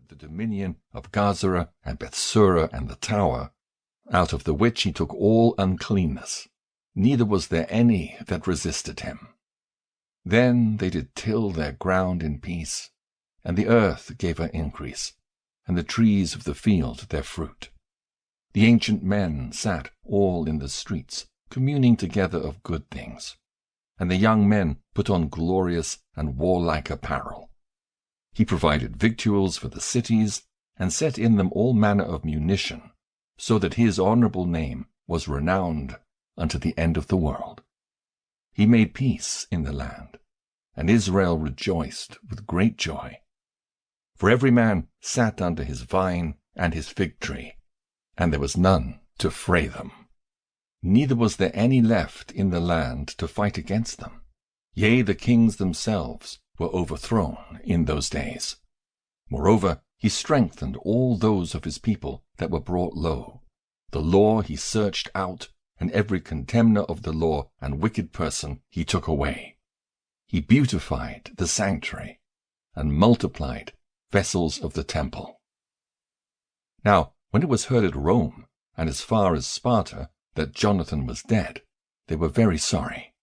the dominion of Gaza and Bethsura and the tower, out of the which he took all uncleanness, neither was there any that resisted him. Then they did till their ground in peace, and the earth gave her increase, and the trees of the field their fruit. The ancient men sat all in the streets, communing together of good things, and the young men put on glorious and warlike apparel. He provided victuals for the cities, and set in them all manner of munition, so that his honorable name was renowned unto the end of the world. He made peace in the land, and Israel rejoiced with great joy. For every man sat under his vine and his fig tree, and there was none to fray them. Neither was there any left in the land to fight against them. Yea, the kings themselves were overthrown in those days. Moreover, he strengthened all those of his people that were brought low. The law he searched out, and every contemner of the law and wicked person he took away. He beautified the sanctuary, and multiplied vessels of the temple. Now, when it was heard at Rome, and as far as Sparta, that Jonathan was dead, they were very sorry.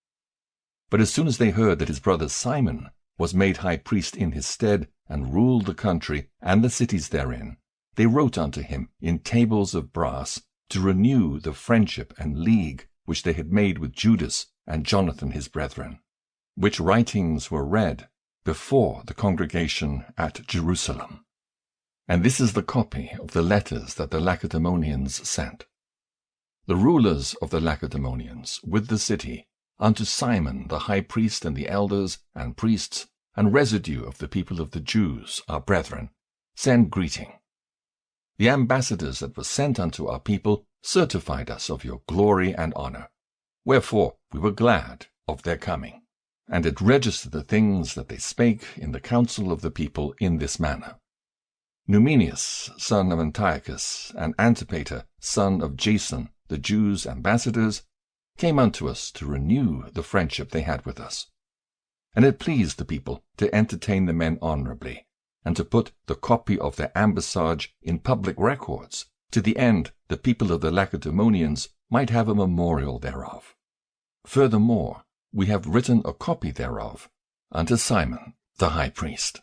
But as soon as they heard that his brother Simon was made high priest in his stead, and ruled the country and the cities therein, they wrote unto him in tables of brass to renew the friendship and league which they had made with Judas and Jonathan his brethren, which writings were read before the congregation at Jerusalem. And this is the copy of the letters that the Lacedaemonians sent. The rulers of the Lacedaemonians with the city, unto Simon the high priest and the elders and priests and residue of the people of the Jews, our brethren, send greeting. The ambassadors that were sent unto our people certified us of your glory and honor, wherefore we were glad of their coming, and did register the things that they spake in the council of the people in this manner. Numenius, son of Antiochus, and Antipater, son of Jason, the Jews' ambassadors, came unto us to renew the friendship they had with us. And it pleased the people to entertain the men honorably, and to put the copy of their ambassage in public records, to the end the people of the Lacedaemonians might have a memorial thereof. Furthermore, we have written a copy thereof unto Simon the high priest.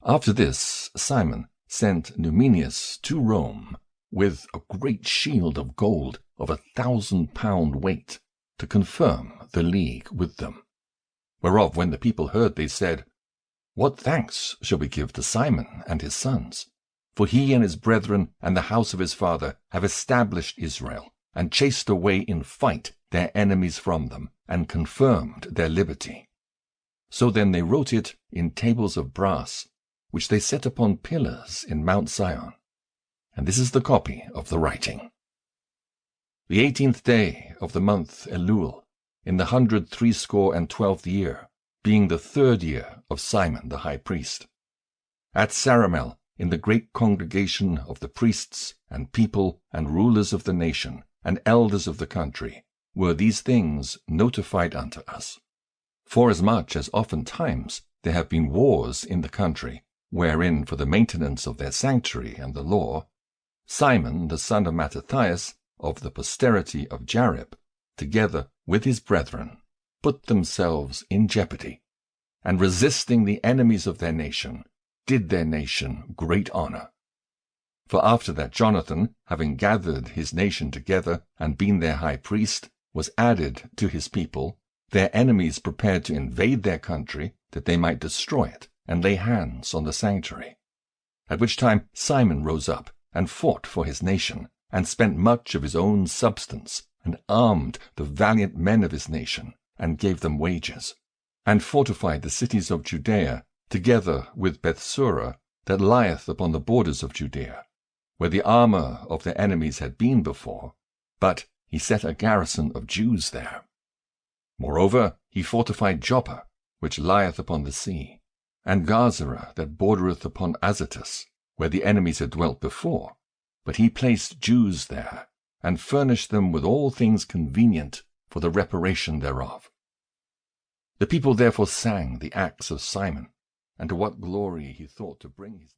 After this, Simon sent Numenius to Rome with a great shield of gold of 1,000 pound weight, to confirm the league with them. Whereof when the people heard, they said, What thanks shall we give to Simon and his sons? For he and his brethren and the house of his father have established Israel, and chased away in fight their enemies from them, and confirmed their liberty. So then they wrote it in tables of brass, which they set upon pillars in Mount Sion. And this is the copy of the writing. The 18th day of the month Elul, in the 163 year, being the 3rd year of Simon the high priest, at Saramel, in the great congregation of the priests and people and rulers of the nation and elders of the country, were these things notified unto us. Forasmuch as oftentimes there have been wars in the country, wherein for the maintenance of their sanctuary and the law, Simon the son of Mattathias, of the posterity of Jarib, together with his brethren, put themselves in jeopardy, and resisting the enemies of their nation, did their nation great honor. For after that Jonathan, having gathered his nation together and been their high priest, was added to his people, their enemies prepared to invade their country, that they might destroy it and lay hands on the sanctuary. At which time Simon rose up and fought for his nation, and spent much of his own substance, and armed the valiant men of his nation, and gave them wages, and fortified the cities of Judea, together with Bethsura, that lieth upon the borders of Judea, where the armor of their enemies had been before, but he set a garrison of Jews there. Moreover, he fortified Joppa, which lieth upon the sea, and Gaza, that bordereth upon Azotus, where the enemies had dwelt before, but he placed Jews there, and furnished them with all things convenient for the reparation thereof. The people therefore sang the acts of Simon, and to what glory he thought to bring his